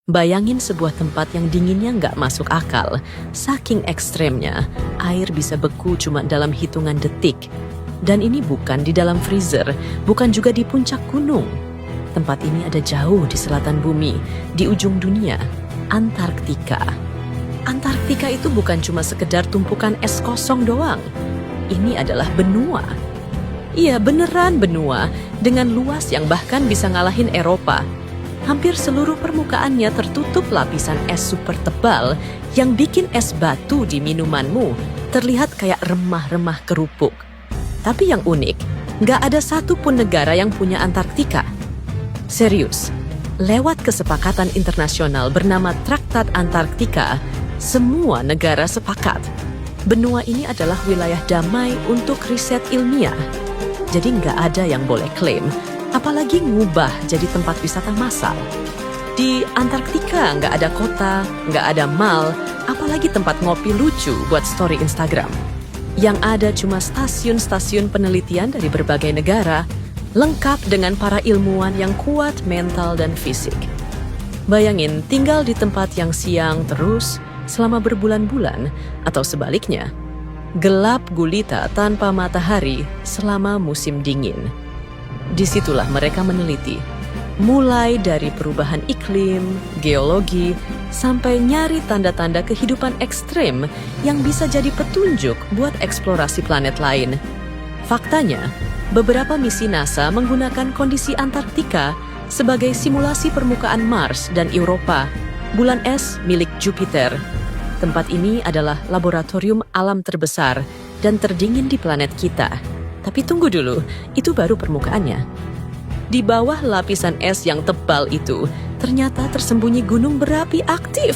Bayangin sebuah tempat yang dinginnya nggak masuk akal. Saking ekstremnya, air bisa beku cuma dalam hitungan detik. Dan ini bukan di dalam freezer, bukan juga di puncak gunung. Tempat ini ada jauh di selatan bumi, di ujung dunia, Antarktika. Antarktika itu bukan cuma sekedar tumpukan es kosong doang. Ini adalah benua. Iya, beneran benua, dengan luas yang bahkan bisa ngalahin Eropa. Hampir seluruh permukaannya tertutup lapisan es super tebal yang bikin es batu di minumanmu terlihat kayak remah-remah kerupuk. Tapi yang unik, nggak ada satupun negara yang punya Antarktika. Serius, lewat kesepakatan internasional bernama Traktat Antarktika, semua negara sepakat. Benua ini adalah wilayah damai untuk riset ilmiah. Jadi nggak ada yang boleh klaim, apalagi ngubah jadi tempat wisata massal. Di Antarktika nggak ada kota, nggak ada mall, apalagi tempat ngopi lucu buat story Instagram. Yang ada cuma stasiun-stasiun penelitian dari berbagai negara, lengkap dengan para ilmuwan yang kuat mental dan fisik. Bayangin tinggal di tempat yang siang terus selama berbulan-bulan, atau sebaliknya, gelap gulita tanpa matahari selama musim dingin. Disitulah mereka meneliti, mulai dari perubahan iklim, geologi, sampai nyari tanda-tanda kehidupan ekstrem yang bisa jadi petunjuk buat eksplorasi planet lain. Faktanya, beberapa misi NASA menggunakan kondisi Antarktika sebagai simulasi permukaan Mars dan Europa, bulan es milik Jupiter. Tempat ini adalah laboratorium alam terbesar dan terdingin di planet kita. Tapi tunggu dulu, itu baru permukaannya. Di bawah lapisan es yang tebal itu, ternyata tersembunyi gunung berapi aktif.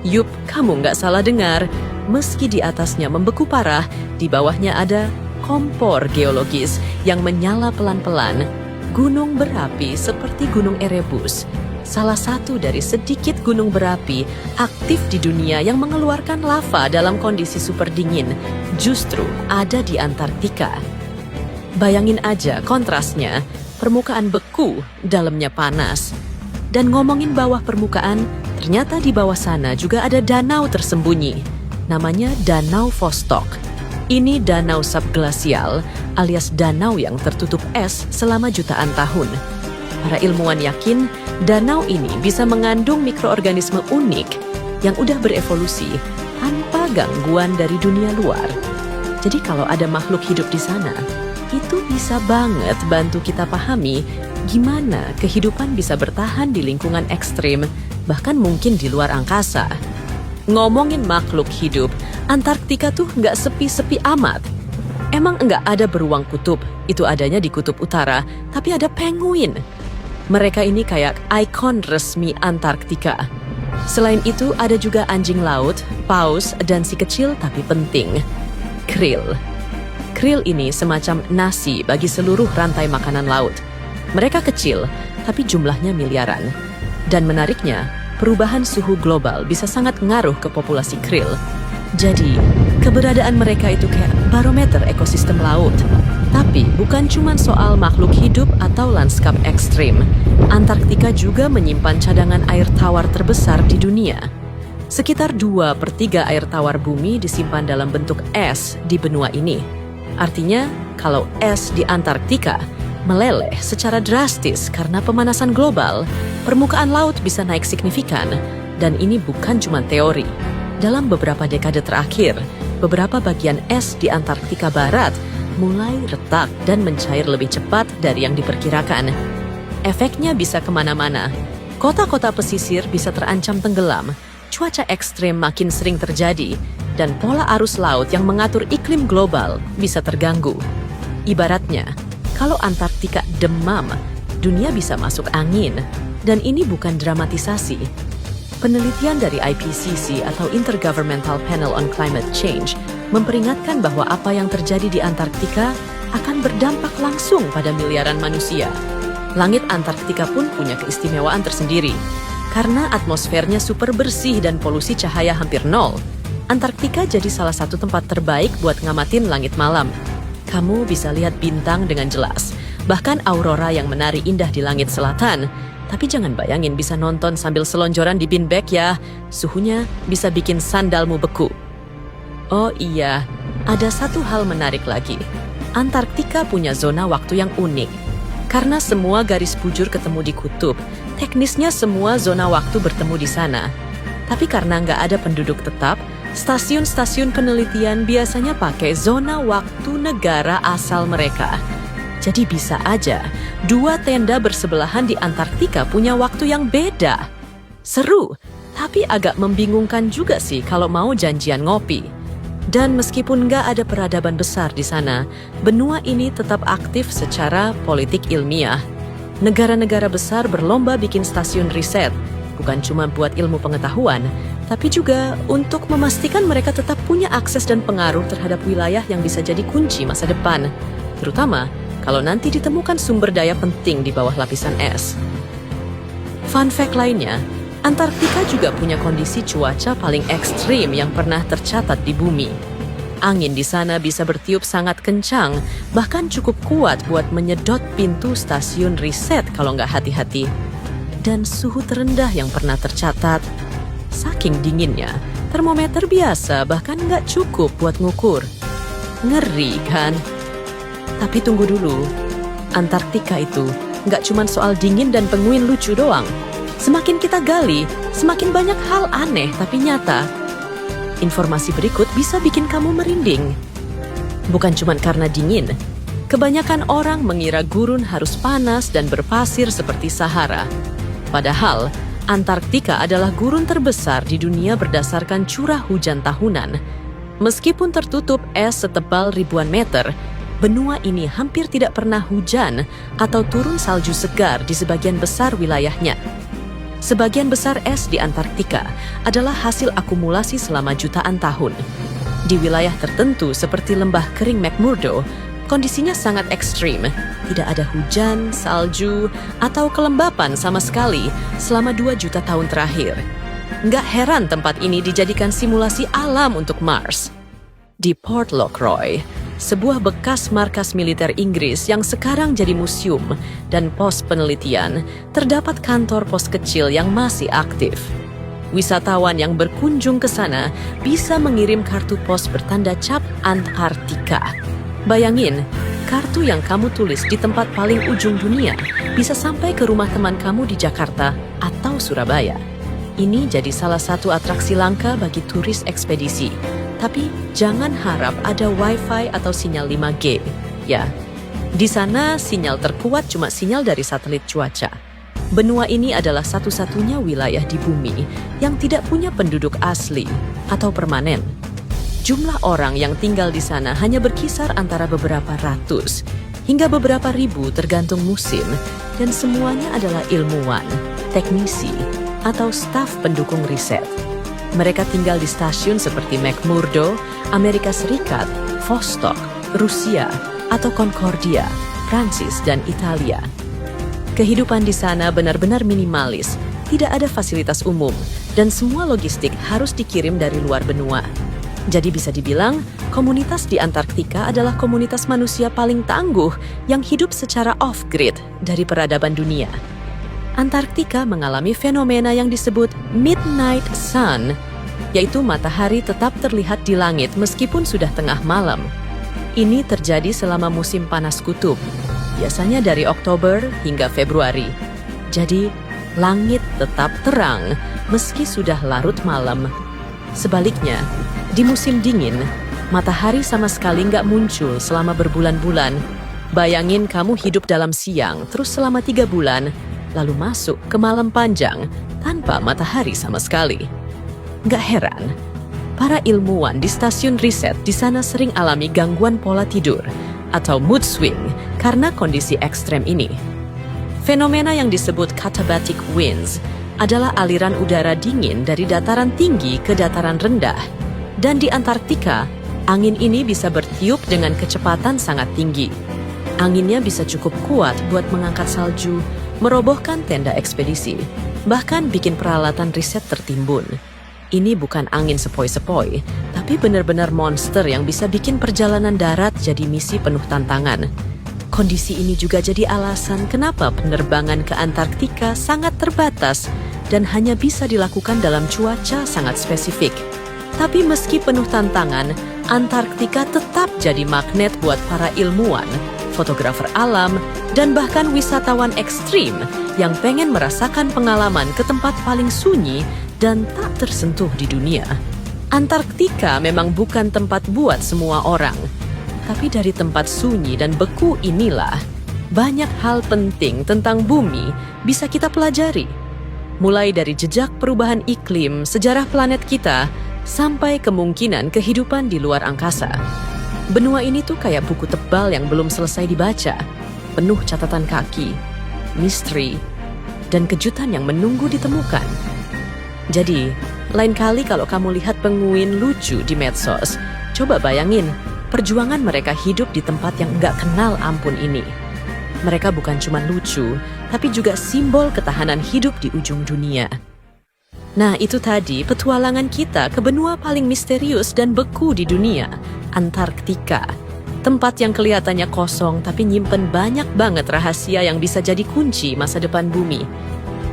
Yup, kamu nggak salah dengar. Meski di atasnya membeku parah, di bawahnya ada kompor geologis yang menyala pelan-pelan. Gunung berapi seperti Gunung Erebus, salah satu dari sedikit gunung berapi aktif di dunia yang mengeluarkan lava dalam kondisi super dingin, justru ada di Antarktika. Bayangin aja kontrasnya, permukaan beku, dalamnya panas. Dan ngomongin bawah permukaan, ternyata di bawah sana juga ada danau tersembunyi. Namanya Danau Vostok. Ini danau subglasial, alias danau yang tertutup es selama jutaan tahun. Para ilmuwan yakin danau ini bisa mengandung mikroorganisme unik yang udah berevolusi tanpa gangguan dari dunia luar. Jadi kalau ada makhluk hidup di sana, itu bisa banget bantu kita pahami gimana kehidupan bisa bertahan di lingkungan ekstrim, bahkan mungkin di luar angkasa. Ngomongin makhluk hidup, Antarktika tuh nggak sepi-sepi amat. Emang nggak ada beruang kutub, itu adanya di kutub utara, tapi ada penguin. Mereka ini kayak ikon resmi Antarktika. Selain itu ada juga anjing laut, paus, dan si kecil tapi penting, krill. Krill ini semacam nasi bagi seluruh rantai makanan laut. Mereka kecil, tapi jumlahnya miliaran. Dan menariknya, perubahan suhu global bisa sangat ngaruh ke populasi krill. Jadi, keberadaan mereka itu kayak barometer ekosistem laut. Tapi bukan cuma soal makhluk hidup atau lanskap ekstrim. Antarktika juga menyimpan cadangan air tawar terbesar di dunia. Sekitar 2/3 air tawar bumi disimpan dalam bentuk es di benua ini. Artinya, kalau es di Antarktika meleleh secara drastis karena pemanasan global, permukaan laut bisa naik signifikan. Dan ini bukan cuma teori. Dalam beberapa dekade terakhir, beberapa bagian es di Antarktika Barat mulai retak dan mencair lebih cepat dari yang diperkirakan. Efeknya bisa kemana-mana. Kota-kota pesisir bisa terancam tenggelam, cuaca ekstrem makin sering terjadi, dan pola arus laut yang mengatur iklim global bisa terganggu. Ibaratnya, kalau Antarktika demam, dunia bisa masuk angin. Dan ini bukan dramatisasi. Penelitian dari IPCC atau Intergovernmental Panel on Climate Change memperingatkan bahwa apa yang terjadi di Antarktika akan berdampak langsung pada miliaran manusia. Langit Antarktika pun punya keistimewaan tersendiri. Karena atmosfernya super bersih dan polusi cahaya hampir nol, Antarktika jadi salah satu tempat terbaik buat ngamatin langit malam. Kamu bisa lihat bintang dengan jelas, bahkan aurora yang menari indah di langit selatan. Tapi jangan bayangin bisa nonton sambil selonjoran di beanbag ya. Suhunya bisa bikin sandalmu beku. Oh iya, ada satu hal menarik lagi. Antarktika punya zona waktu yang unik. Karena semua garis bujur ketemu di kutub, teknisnya semua zona waktu bertemu di sana. Tapi karena nggak ada penduduk tetap, stasiun-stasiun penelitian biasanya pakai zona waktu negara asal mereka. Jadi bisa aja, 2 tenda bersebelahan di Antarktika punya waktu yang beda. Seru, tapi agak membingungkan juga sih kalau mau janjian ngopi. Dan meskipun nggak ada peradaban besar di sana, benua ini tetap aktif secara politik ilmiah. Negara-negara besar berlomba bikin stasiun riset, bukan cuma buat ilmu pengetahuan, tapi juga untuk memastikan mereka tetap punya akses dan pengaruh terhadap wilayah yang bisa jadi kunci masa depan. Terutama kalau nanti ditemukan sumber daya penting di bawah lapisan es. Fun fact lainnya, Antarktika juga punya kondisi cuaca paling ekstrim yang pernah tercatat di bumi. Angin di sana bisa bertiup sangat kencang, bahkan cukup kuat buat menyedot pintu stasiun riset kalau nggak hati-hati. Dan suhu terendah yang pernah tercatat. Saking dinginnya, termometer biasa bahkan nggak cukup buat ngukur. Ngeri kan? Tapi tunggu dulu, Antarktika itu nggak cuma soal dingin dan penguin lucu doang. Semakin kita gali, semakin banyak hal aneh tapi nyata. Informasi berikut bisa bikin kamu merinding. Bukan cuma karena dingin. Kebanyakan orang mengira gurun harus panas dan berpasir seperti Sahara. Padahal, Antarktika adalah gurun terbesar di dunia berdasarkan curah hujan tahunan. Meskipun tertutup es setebal ribuan meter, benua ini hampir tidak pernah hujan atau turun salju segar di sebagian besar wilayahnya. Sebagian besar es di Antarktika adalah hasil akumulasi selama jutaan tahun. Di wilayah tertentu seperti lembah kering McMurdo, kondisinya sangat ekstrim. Tidak ada hujan, salju, atau kelembapan sama sekali selama 2 juta tahun terakhir. Nggak heran tempat ini dijadikan simulasi alam untuk Mars. Di Port Lockroy, sebuah bekas markas militer Inggris yang sekarang jadi museum dan pos penelitian, terdapat kantor pos kecil yang masih aktif. Wisatawan yang berkunjung ke sana bisa mengirim kartu pos bertanda cap Antarktika. Bayangin, kartu yang kamu tulis di tempat paling ujung dunia bisa sampai ke rumah teman kamu di Jakarta atau Surabaya. Ini jadi salah satu atraksi langka bagi turis ekspedisi. Tapi jangan harap ada Wi-Fi atau sinyal 5G. Ya, di sana sinyal terkuat cuma sinyal dari satelit cuaca. Benua ini adalah satu-satunya wilayah di bumi yang tidak punya penduduk asli atau permanen. Jumlah orang yang tinggal di sana hanya berkisar antara beberapa ratus hingga beberapa ribu tergantung musim, dan semuanya adalah ilmuwan, teknisi, atau staf pendukung riset. Mereka tinggal di stasiun seperti McMurdo, Amerika Serikat, Vostok, Rusia, atau Concordia, Prancis, dan Italia. Kehidupan di sana benar-benar minimalis, tidak ada fasilitas umum, dan semua logistik harus dikirim dari luar benua. Jadi bisa dibilang, komunitas di Antarktika adalah komunitas manusia paling tangguh yang hidup secara off-grid dari peradaban dunia. Antarktika mengalami fenomena yang disebut midnight sun, yaitu matahari tetap terlihat di langit meskipun sudah tengah malam. Ini terjadi selama musim panas kutub, biasanya dari Oktober hingga Februari. Jadi, langit tetap terang meski sudah larut malam. Sebaliknya, di musim dingin, matahari sama sekali nggak muncul selama berbulan-bulan. Bayangin kamu hidup dalam siang terus selama 3 bulan, lalu masuk ke malam panjang tanpa matahari sama sekali. Gak heran, para ilmuwan di stasiun riset di sana sering alami gangguan pola tidur atau mood swing karena kondisi ekstrem ini. Fenomena yang disebut katabatic winds adalah aliran udara dingin dari dataran tinggi ke dataran rendah. Dan di Antarktika, angin ini bisa bertiup dengan kecepatan sangat tinggi. Anginnya bisa cukup kuat buat mengangkat salju, merobohkan tenda ekspedisi, bahkan bikin peralatan riset tertimbun. Ini bukan angin sepoi-sepoi, tapi benar-benar monster yang bisa bikin perjalanan darat jadi misi penuh tantangan. Kondisi ini juga jadi alasan kenapa penerbangan ke Antarktika sangat terbatas dan hanya bisa dilakukan dalam cuaca sangat spesifik. Tapi meski penuh tantangan, Antarktika tetap jadi magnet buat para ilmuwan, fotografer alam, dan bahkan wisatawan ekstrim yang pengen merasakan pengalaman ke tempat paling sunyi dan tak tersentuh di dunia. Antarktika memang bukan tempat buat semua orang. Tapi dari tempat sunyi dan beku inilah, banyak hal penting tentang bumi bisa kita pelajari. Mulai dari jejak perubahan iklim, sejarah planet kita, sampai kemungkinan kehidupan di luar angkasa. Benua ini tuh kayak buku tebal yang belum selesai dibaca, penuh catatan kaki, misteri, dan kejutan yang menunggu ditemukan. Jadi, lain kali kalau kamu lihat penguin lucu di medsos, coba bayangin, perjuangan mereka hidup di tempat yang nggak kenal ampun ini. Mereka bukan cuma lucu, tapi juga simbol ketahanan hidup di ujung dunia. Nah, itu tadi petualangan kita ke benua paling misterius dan beku di dunia, Antarktika. Tempat yang kelihatannya kosong tapi nyimpen banyak banget rahasia yang bisa jadi kunci masa depan bumi.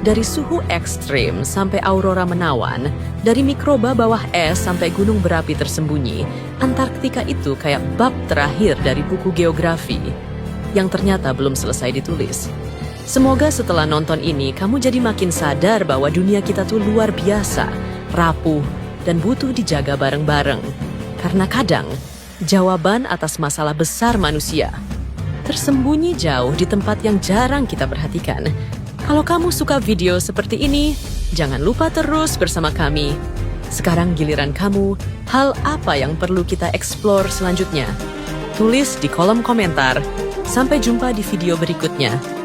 Dari suhu ekstrim sampai aurora menawan, dari mikroba bawah es sampai gunung berapi tersembunyi, Antarktika itu kayak bab terakhir dari buku geografi yang ternyata belum selesai ditulis. Semoga setelah nonton ini, kamu jadi makin sadar bahwa dunia kita tuh luar biasa, rapuh, dan butuh dijaga bareng-bareng. Karena kadang, jawaban atas masalah besar manusia tersembunyi jauh di tempat yang jarang kita perhatikan. Kalau kamu suka video seperti ini, jangan lupa terus bersama kami. Sekarang giliran kamu, hal apa yang perlu kita eksplor selanjutnya? Tulis di kolom komentar. Sampai jumpa di video berikutnya.